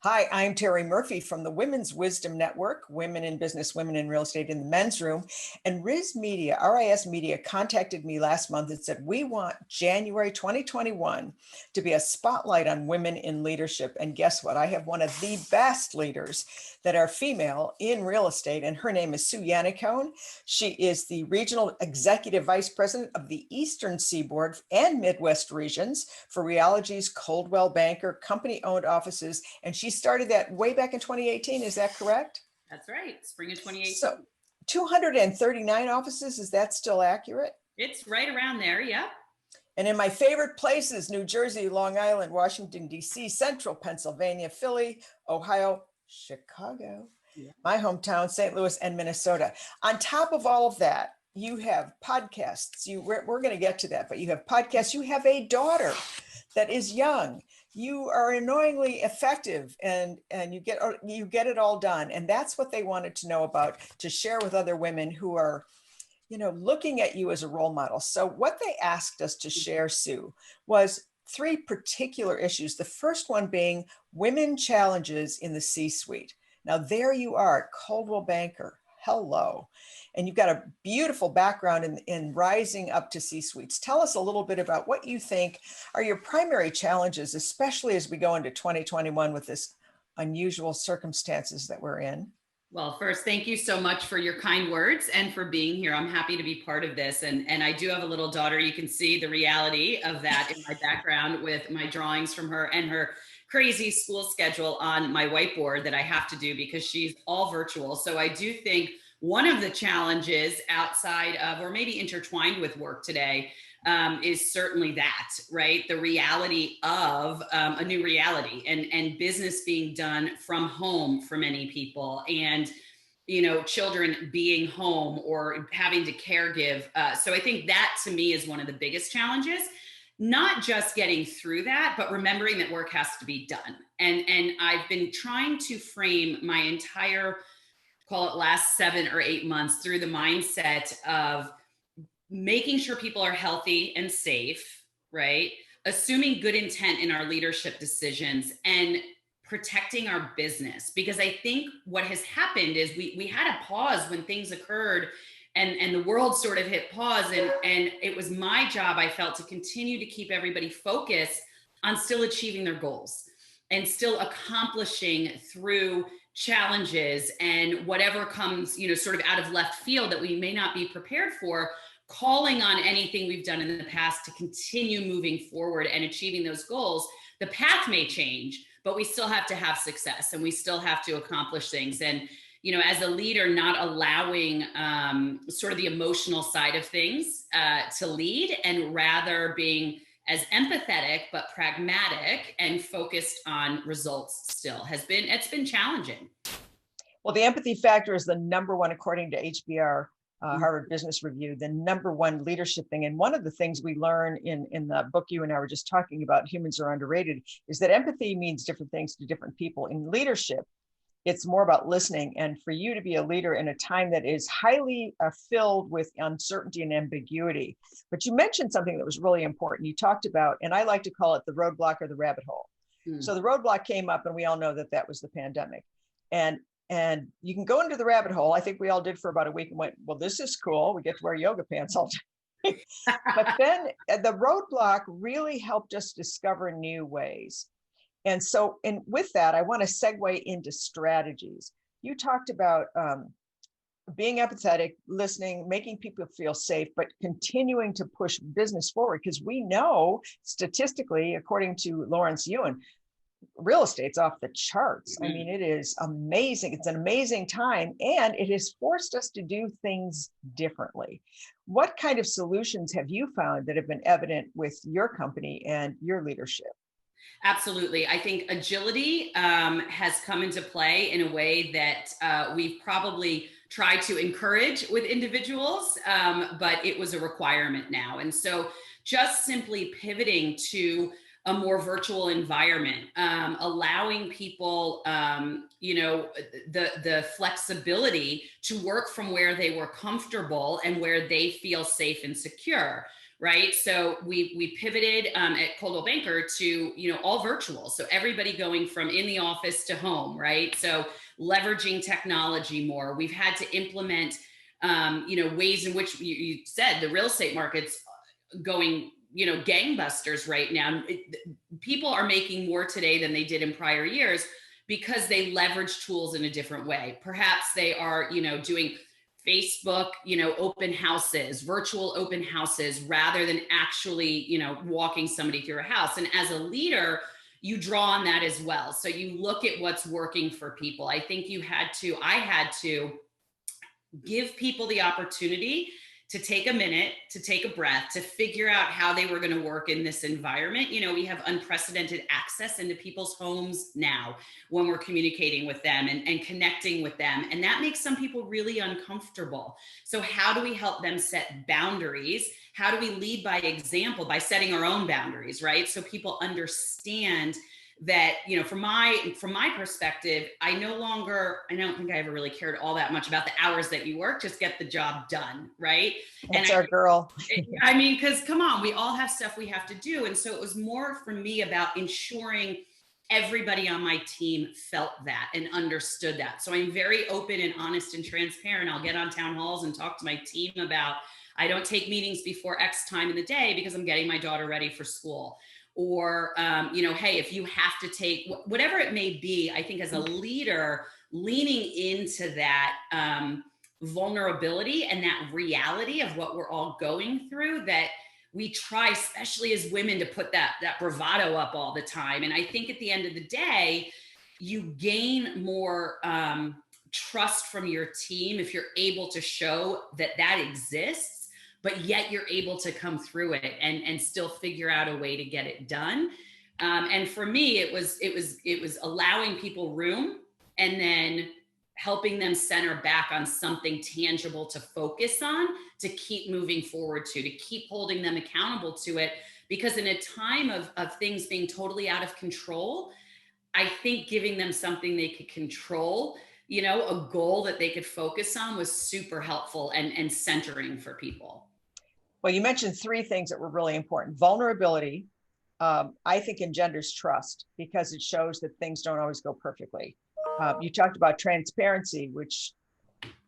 Hi, I'm Terri Murphy from the Women's Wisdom Network, Women in Business, Women in Real Estate in the Men's Room. And RIS Media contacted me last month and said, we want January 2021 to be a spotlight on women in leadership. And guess what? I have one of the best leaders that are female in real estate, and her name is Sue Yannaccone. She is the Regional Executive Vice President of the Eastern Seaboard and Midwest regions for Realogy's Coldwell Banker company-owned offices, and she started that way back in 2018. Is that correct? That's right. Spring of 2018. So 239 offices. Is that still accurate? It's right around there. Yep. And in my favorite places, New Jersey, Long Island, Washington, D.C., Central Pennsylvania, Philly, Ohio, Chicago, my hometown, St. Louis, and Minnesota. On top of all of that, you have podcasts. We're going to get to that, but you have podcasts. You have a daughter that is young. You are annoyingly effective, and you get it all done. And that's what they wanted to know about, to share with other women who are, looking at you as a role model. So what they asked us to share, Sue, was three particular issues. The first one being women challenges in the C-suite. Now, there you are at Coldwell Banker. Hello. And you've got a beautiful background in rising up to C-suites. Tell us a little bit about what you think are your primary challenges, especially as we go into 2021 with this unusual circumstances that we're in. Well, first, thank you so much for your kind words and for being here. I'm happy to be part of this. And I do have a little daughter. You can see the reality of that in my background with my drawings from her and her crazy school schedule on my whiteboard that I have to do because she's all virtual. So I do think one of the challenges outside of, or maybe intertwined with work today, is certainly that, right? The reality of a new reality and business being done from home for many people, and children being home or having to caregive. So I think that to me is one of the biggest challenges. Not just getting through that, but remembering that work has to be done. And I've been trying to frame my entire, call it last 7 or 8 months, through the mindset of making sure people are healthy and safe, right? Assuming good intent in our leadership decisions and protecting our business. Because I think what has happened is we had a pause when things occurred and the world sort of hit pause. And it was my job, I felt, to continue to keep everybody focused on still achieving their goals and still accomplishing through challenges and whatever comes, sort of out of left field that we may not be prepared for, calling on anything we've done in the past to continue moving forward and achieving those goals. The path may change, but we still have to have success and we still have to accomplish things. And as a leader, not allowing sort of the emotional side of things to lead, and rather being as empathetic but pragmatic and focused on results still it's been challenging. Well, the empathy factor is the number one, according to HBR, Harvard Business Review, the number one leadership thing. And one of the things we learn in the book you and I were just talking about, Humans Are Underrated, is that empathy means different things to different people. In leadership, it's more about listening. And for you to be a leader in a time that is highly filled with uncertainty and ambiguity. But you mentioned something that was really important. You talked about, and I like to call it the roadblock or the rabbit hole. So the roadblock came up, and we all know that was the pandemic. And you can go into the rabbit hole. I think we all did for about a week and went, well, this is cool. We get to wear yoga pants all day. But then the roadblock really helped us discover new ways. And so, and with that, I want to segue into strategies. You talked about being empathetic, listening, making people feel safe, but continuing to push business forward. Because we know statistically, according to Lawrence Yuen, real estate's off the charts. I mean, it is amazing. It's an amazing time, and it has forced us to do things differently. What kind of solutions have you found that have been evident with your company and your leadership? Absolutely. I think agility has come into play in a way that we've probably tried to encourage with individuals, but it was a requirement now. And so just simply pivoting to a more virtual environment, allowing people, the flexibility to work from where they were comfortable and where they feel safe and secure. right? So we pivoted at Coldwell Banker to, all virtual. So everybody going from in the office to home, right? So leveraging technology more. We've had to implement, ways in which you said the real estate market's going, gangbusters right now. People are making more today than they did in prior years because they leverage tools in a different way. Perhaps they are, doing Facebook, open houses, virtual open houses, rather than actually, walking somebody through a house. And as a leader, you draw on that as well. So you look at what's working for people. I think I had to give people the opportunity to take a minute, to take a breath, to figure out how they were going to work in this environment. We have unprecedented access into people's homes now when we're communicating with them and connecting with them. And that makes some people really uncomfortable. So how do we help them set boundaries? How do we lead by example by setting our own boundaries, right? So people understand that, from my perspective, I don't think I ever really cared all that much about the hours that you work, just get the job done, right? That's our girl. I mean, because come on, we all have stuff we have to do. And so it was more for me about ensuring everybody on my team felt that and understood that. So I'm very open and honest and transparent. I'll get on town halls and talk to my team about, I don't take meetings before X time in the day because I'm getting my daughter ready for school. Or, hey, if you have to take whatever it may be, I think as a leader, leaning into that vulnerability and that reality of what we're all going through, that we try, especially as women, to put that bravado up all the time. And I think at the end of the day, you gain more trust from your team if you're able to show that exists, but yet you're able to come through it and still figure out a way to get it done. And for me, it was allowing people room and then helping them center back on something tangible to focus on, to keep moving forward to keep holding them accountable to it. Because in a time of things being totally out of control, I think giving them something they could control, a goal that they could focus on, was super helpful and centering for people. Well, you mentioned three things that were really important. Vulnerability, I think, engenders trust because it shows that things don't always go perfectly. You talked about transparency, which,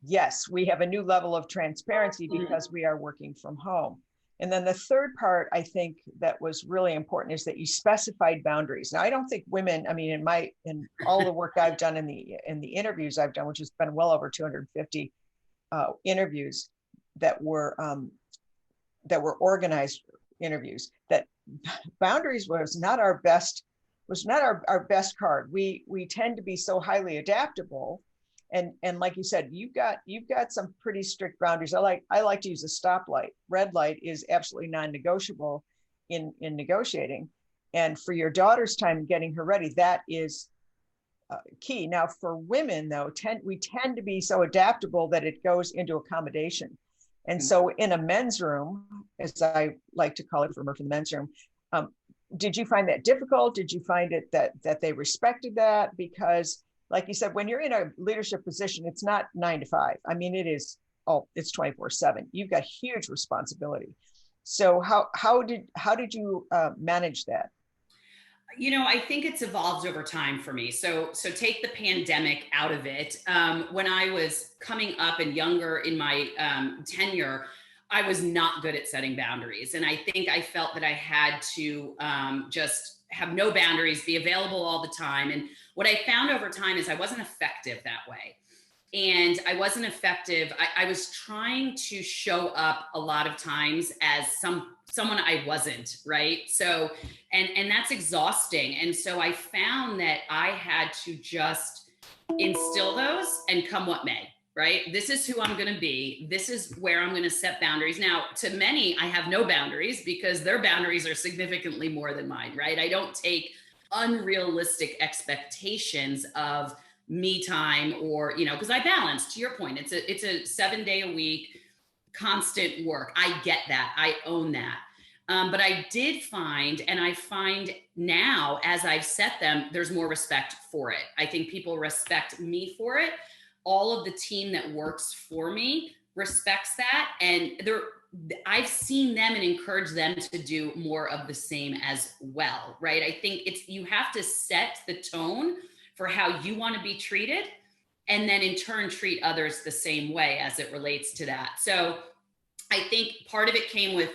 yes, we have a new level of transparency because we are working from home. And then the third part, I think, that was really important is that you specified boundaries. Now, I don't think women, I mean, in all the work I've done in the interviews I've done, which has been well over 250 interviews that were organized interviews, that boundaries was not our best card. We tend to be so highly adaptable. And like you said, you've got some pretty strict boundaries. I like to use a stoplight. Red light is absolutely non-negotiable in negotiating. And for your daughter's time getting her ready, that is key. Now for women though, we tend to be so adaptable that it goes into accommodation. And so in a men's room, as I like to call it, from the men's room, did you find that difficult? Did you find it that they respected that? Because like you said, when you're in a leadership position, it's not 9 to 5. I mean, it's 24/7. You've got huge responsibility. So how did you manage that? I think it's evolved over time for me. So take the pandemic out of it. When I was coming up and younger in my tenure, I was not good at setting boundaries. And I think I felt that I had to just have no boundaries, be available all the time. And what I found over time is I wasn't effective that way. And I wasn't effective. I was trying to show up a lot of times as someone I wasn't, right? So, and that's exhausting. And so I found that I had to just instill those and come what may, right? This is who I'm going to be. This is where I'm going to set boundaries. Now, to many, I have no boundaries because their boundaries are significantly more than mine, right? I don't take unrealistic expectations of me time or, because I balance, to your point, it's a 7-day-a-week constant work. I get that. I own that. But I did find, and I find now as I've set them, there's more respect for it. I think people respect me for it. All of the team that works for me respects that. And I've seen them and encouraged them to do more of the same as well, right? I think you have to set the tone for how you want to be treated, and then in turn treat others the same way as it relates to that. So I think part of it came with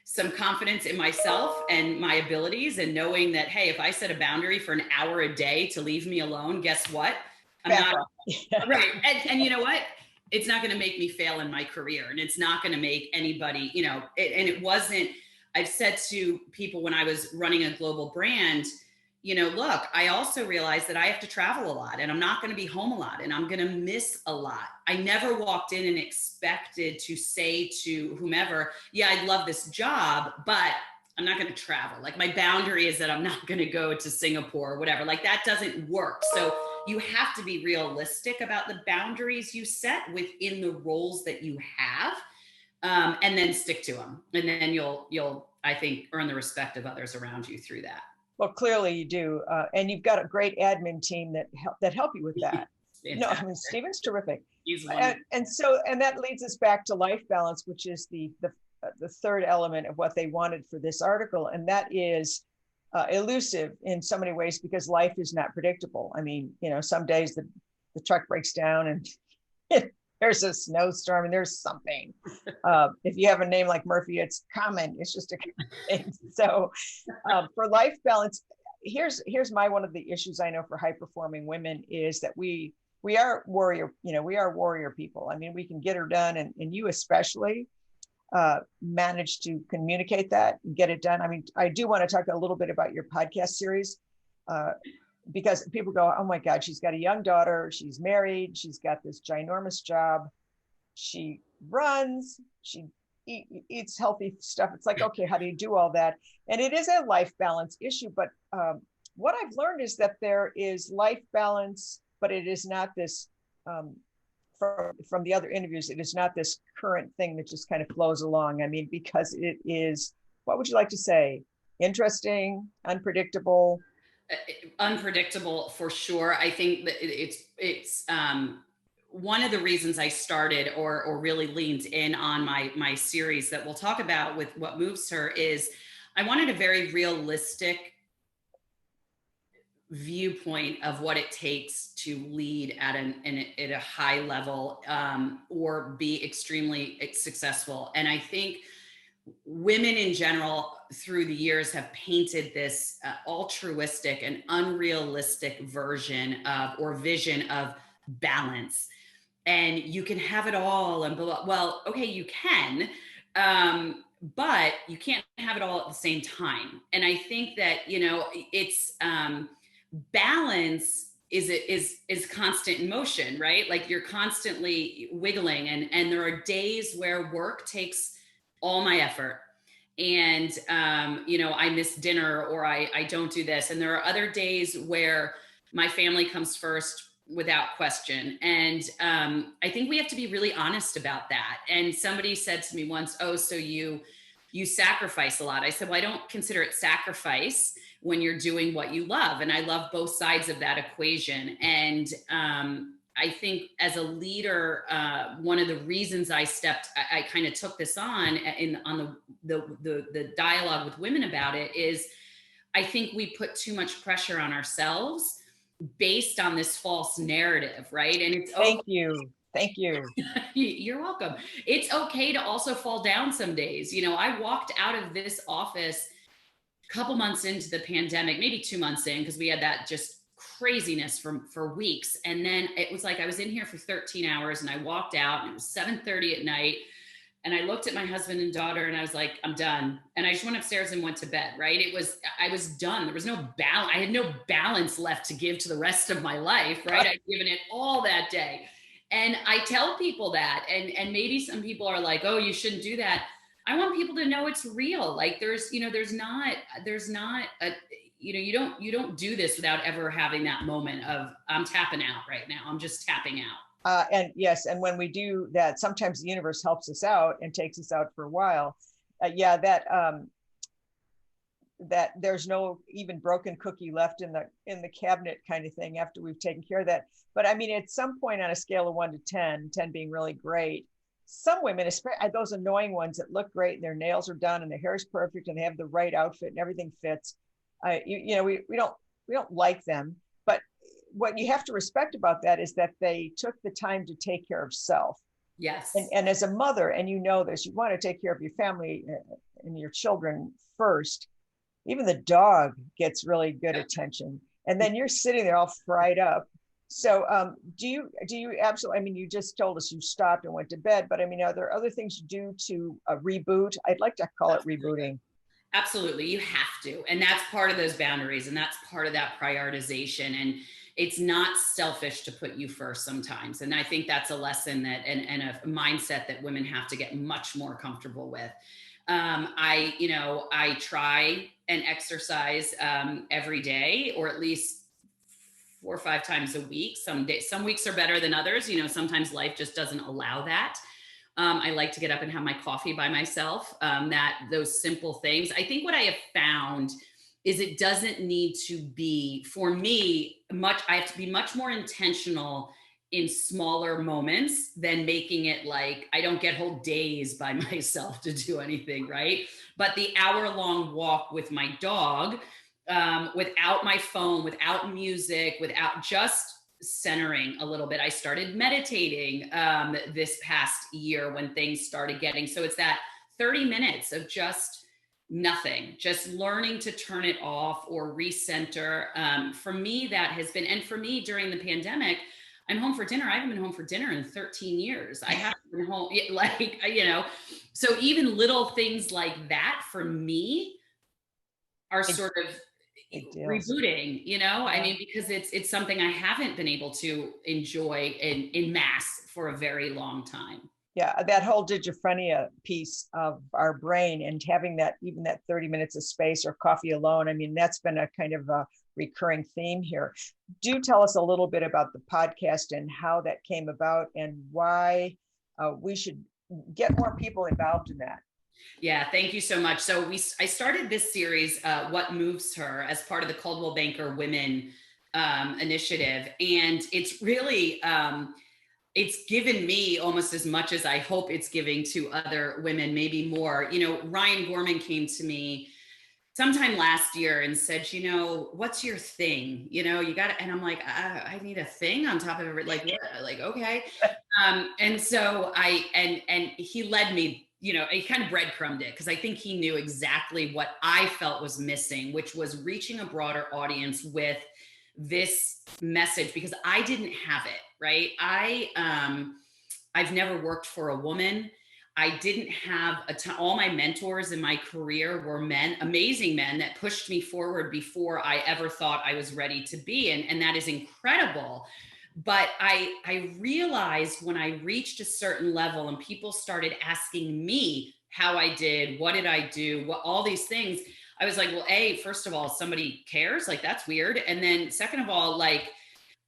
some confidence in myself and my abilities, and knowing that, hey, if I set a boundary for an hour a day to leave me alone, guess what? I'm not right. And you know what? It's not going to make me fail in my career, and it's not going to make anybody, and it wasn't. I've said to people when I was running a global brand, look, I also realized that I have to travel a lot, and I'm not going to be home a lot, and I'm going to miss a lot. I never walked in and expected to say to whomever, yeah, I love this job, but I'm not going to travel. Like, my boundary is that I'm not going to go to Singapore or whatever. Like, that doesn't work. So you have to be realistic about the boundaries you set within the roles that you have, and then stick to them. And then you'll, I think, earn the respect of others around you through that. Well, clearly you do. And you've got a great admin team that help you with that. No, I mean, Stephen's terrific. He's wonderful. And that leads us back to life balance, which is the third element of what they wanted for this article. And that is elusive in so many ways, because life is not predictable. I mean, some days the truck breaks down and there's a snowstorm and there's something. If you have a name like Murphy, it's common. It's just a thing. So for life balance, here's one of the issues I know for high performing women is that we are warrior, we are warrior people. I mean, we can get her done, and you especially manage to communicate that and get it done. I mean, I do want to talk a little bit about your podcast series, because people go, oh my God, she's got a young daughter, she's married, she's got this ginormous job, she runs, she eats healthy stuff. It's like, okay, how do you do all that? And it is a life balance issue. But what I've learned is that there is life balance, but it is not this, from the other interviews, it is not this current thing that just kind of flows along. I mean, because it is, what would you like to say? Interesting, unpredictable? Unpredictable for sure. I think that it's one of the reasons I started or really leaned in on my series that we'll talk about with What Moves Her is I wanted a very realistic viewpoint of what it takes to lead at a high level, or be extremely successful. And I think women in general through the years have painted this altruistic and unrealistic version of, or vision of, balance. And you can have it all and blah, blah. Well, okay, you can, but you can't have it all at the same time. And I think that, it's balance is constant in motion, right? Like, you're constantly wiggling, and there are days where work takes all my effort, and I miss dinner, or I don't do this. And there are other days where my family comes first without question. And I think we have to be really honest about that. And somebody said to me once, oh, so you sacrifice a lot. I said, well, I don't consider it sacrifice when you're doing what you love. And I love both sides of that equation. And I think as a leader, one of the reasons I kind of took this on the dialogue with women about it is I think we put too much pressure on ourselves based on this false narrative, right? And it's Thank you. You're welcome. It's okay to also fall down some days. I walked out of this office a couple months into the pandemic, maybe 2 months in, because we had that just craziness for weeks. And then it was like I was in here for 13 hours and I walked out, and it was 7:30 at night. And I looked at my husband and daughter and I was like, I'm done. And I just went upstairs and went to bed, right? I was done. There was no balance. I had no balance left to give to the rest of my life, right? I'd given it all that day. And I tell people that, and maybe some people are like, oh, you shouldn't do that. I want people to know it's real. Like, there's not a, you don't do this without ever having that moment of, I'm tapping out right now. I'm just tapping out. And yes, and when we do that, sometimes the universe helps us out and takes us out for a while. That there's no even broken cookie left in the cabinet kind of thing after we've taken care of that. But I mean, at some point on a scale of 1 to 10, 10 being really great, some women, especially those annoying ones that look great and their nails are done and their hair is perfect and they have the right outfit and everything fits. We don't like them. But what you have to respect about that is that they took the time to take care of self. Yes. And as a mother, and you know this, you want to take care of your family and your children first. Even the dog gets really good attention. And then you're sitting there all fried up. So do you absolutely, I mean, you just told us you stopped and went to bed, but I mean, are there other things you do to reboot? I'd like to call it rebooting. Absolutely. You have to. And that's part of those boundaries. And that's part of that prioritization. And it's not selfish to put you first sometimes. And I think that's a lesson that, and a mindset that women have to get much more comfortable with. I try and exercise every day, or at least 4 or 5 times a week. Some weeks are better than others. Sometimes life just doesn't allow that. I like to get up and have my coffee by myself. Those simple things. I think what I have found is it doesn't need to be, for me, I have to be much more intentional in smaller moments than making it like I don't get whole days by myself to do anything, right? But the hour-long walk with my dog, without my phone, without music, without just centering a little bit. I started meditating this past year when things started getting, so it's that 30 minutes of just nothing, just learning to turn it off or recenter. For me, that has been, and for me during the pandemic, I'm home for dinner. I haven't been home for dinner in 13 years. I haven't been home, so even little things like that for me are sort of rebooting, I mean, because it's something I haven't been able to enjoy in mass for a very long time. Yeah, that whole digiphrenia piece of our brain and having that, even that 30 minutes of space or coffee alone, I mean, that's been a kind of a recurring theme here. Do tell us a little bit about the podcast and how that came about and why we should get more people involved in that. Yeah, thank you so much. So I started this series, What Moves Her, as part of the Coldwell Banker Women initiative. And it's really, it's given me almost as much as I hope it's giving to other women, maybe more. Ryan Gorman came to me sometime last year and said, what's your thing? You got to, and I'm like, I need a thing on top of it. Like, what? Like, okay. And so and he led me, he kind of breadcrumbed it because I think he knew exactly what I felt was missing, which was reaching a broader audience with this message, because I didn't have it, right? I've never worked for a woman. I didn't have all my mentors in my career were men, amazing men that pushed me forward before I ever thought I was ready to be. And that is incredible. But I realized when I reached a certain level and people started asking me how I did, what did I do, what, all these things, I was like, well, first of all, somebody cares, like that's weird. And then second of all, like,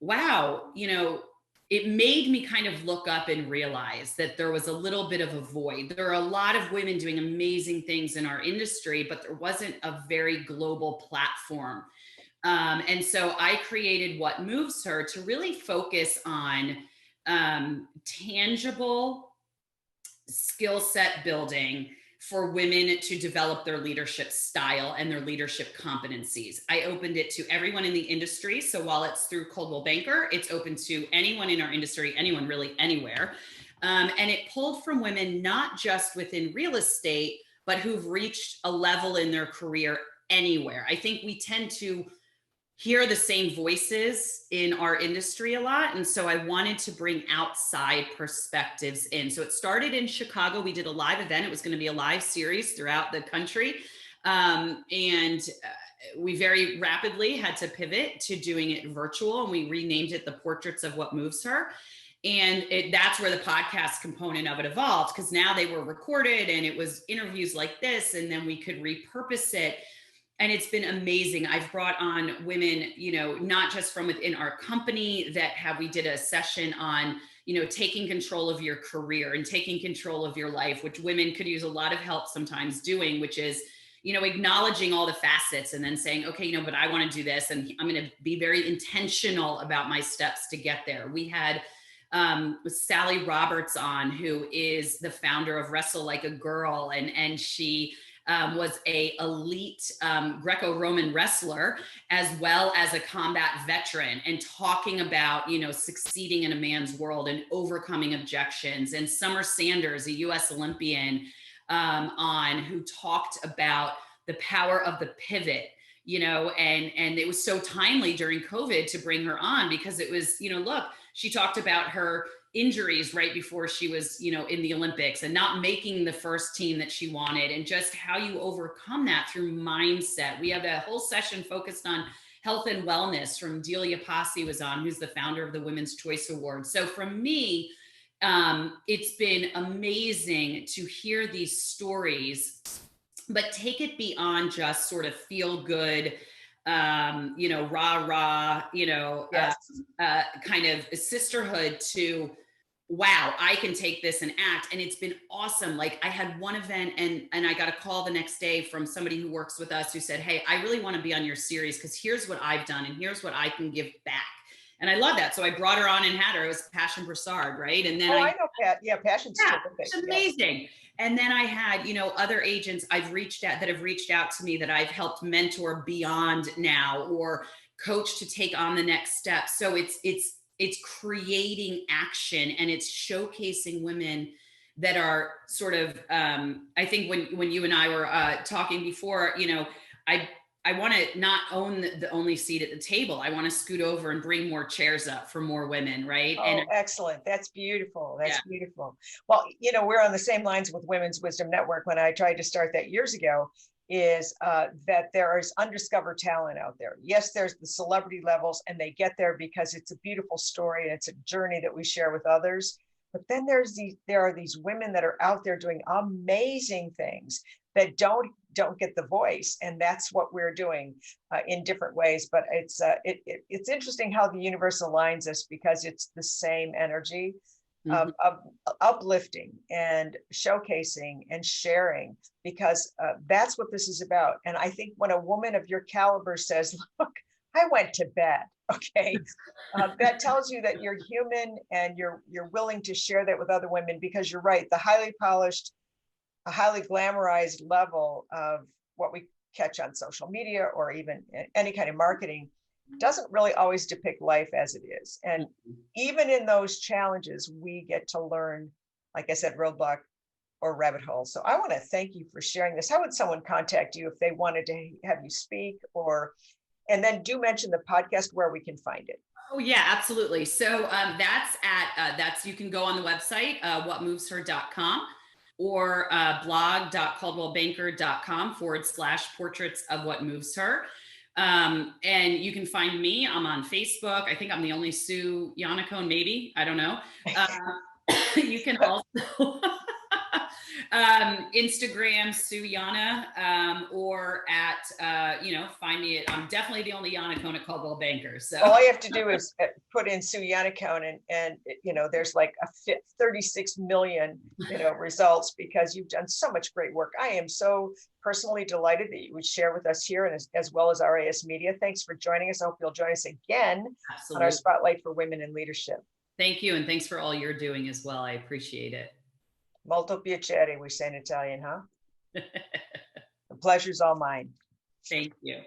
wow, it made me kind of look up and realize that there was a little bit of a void. There are a lot of women doing amazing things in our industry, but there wasn't a very global platform. And so I created What Moves Her to really focus on tangible skill set building for women to develop their leadership style and their leadership competencies. I opened it to everyone in the industry. So while it's through Coldwell Banker, it's open to anyone in our industry, anyone really anywhere. And it pulled from women, not just within real estate, but who've reached a level in their career anywhere. I think we tend to hear the same voices in our industry a lot. And so I wanted to bring outside perspectives in. So it started in Chicago. We did a live event. It was going to be a live series throughout the country. We very rapidly had to pivot to doing it virtual. And we renamed it The Portraits of What Moves Her. And that's where the podcast component of it evolved, because now they were recorded and it was interviews like this, and then we could repurpose it. And it's been amazing. I've brought on women, not just from within our company we did a session on, taking control of your career and taking control of your life, which women could use a lot of help sometimes doing, which is, acknowledging all the facets and then saying, okay, but I want to do this. And I'm going to be very intentional about my steps to get there. We had Sally Roberts on, who is the founder of Wrestle Like a Girl, and she was a elite Greco-Roman wrestler as well as a combat veteran, and talking about, you know, succeeding in a man's world and overcoming objections. And Summer Sanders, a US Olympian, on, who talked about the power of the pivot, you know, and it was so timely during COVID to bring her on, because it was, you know, look, she talked about her injuries right before she was, you know, in the Olympics and not making the first team that she wanted, and just how you overcome that through mindset. We have a whole session focused on health and wellness from Delia Passi was on, who's the founder of the Women's Choice Award. So for me, it's been amazing to hear these stories, but take it beyond just sort of feel good, you know, rah, rah, you know, Yes. kind of a sisterhood to, wow, I can take this and act. And it's been awesome. Like, I had one event and I got a call the next day from somebody who works with us who said, hey, I really want to be on your series because here's what I've done and here's what I can give back. And I love that. So I brought her on and had her. It was Passion Broussard, right? And then I know Pat. Yeah, Passion's terrific. it's amazing. Yes. And then I had, you know, other agents I've reached out that have reached out to me that I've helped mentor beyond now, or coach to take on the next step. So it's creating action, and it's showcasing women that are sort of, I think when you and I were talking before, you know, I want to not own the only seat at the table. I want to scoot over and bring more chairs up for more women, right? Oh, and excellent. That's beautiful. That's beautiful. Well, you know, we're on the same lines with Women's Wisdom Network. When I tried to start that years ago, is that there is undiscovered talent out there. Yes, there's the celebrity levels, and they get there because it's a beautiful story and it's a journey that we share with others. But then there are these women that are out there doing amazing things that don't get the voice, and that's what we're doing in different ways. But it's interesting how the universe aligns us, because it's the same energy of uplifting and showcasing and sharing, because that's what this is about. And I think when a woman of your caliber says, look, I went to bed, okay, that tells you that you're human and you're willing to share that with other women, because you're right, the highly polished, a highly glamorized level of what we catch on social media or even any kind of marketing doesn't really always depict life as it is. And even in those challenges, we get to learn, like I said, roadblock or rabbit hole. So I want to thank you for sharing this. How would someone contact you if they wanted to have you speak? And then do mention the podcast where we can find it. Oh yeah, absolutely. So that's you can go on the website, whatmovesher.com, or blog.caldwellbanker.com/portraits of what moves her. And you can find me. I'm on Facebook. I think I'm the only Sue Yannaccone, maybe. I don't know. You can also Instagram Sue Yanna, or at find me at, I'm definitely the only Yannaccone at Caldwell Banker. So all you have to do is put in Sue Yannaccone, and there's like 36 million results, because you've done so much great work. I am so personally delighted that you would share with us here, and as well as RAS Media. Thanks for joining us. I hope you'll join us again on our Spotlight for Women in Leadership. Thank you, and thanks for all you're doing as well. I appreciate it. Molto piacere, we say in Italian, huh? The pleasure's all mine. Thank you.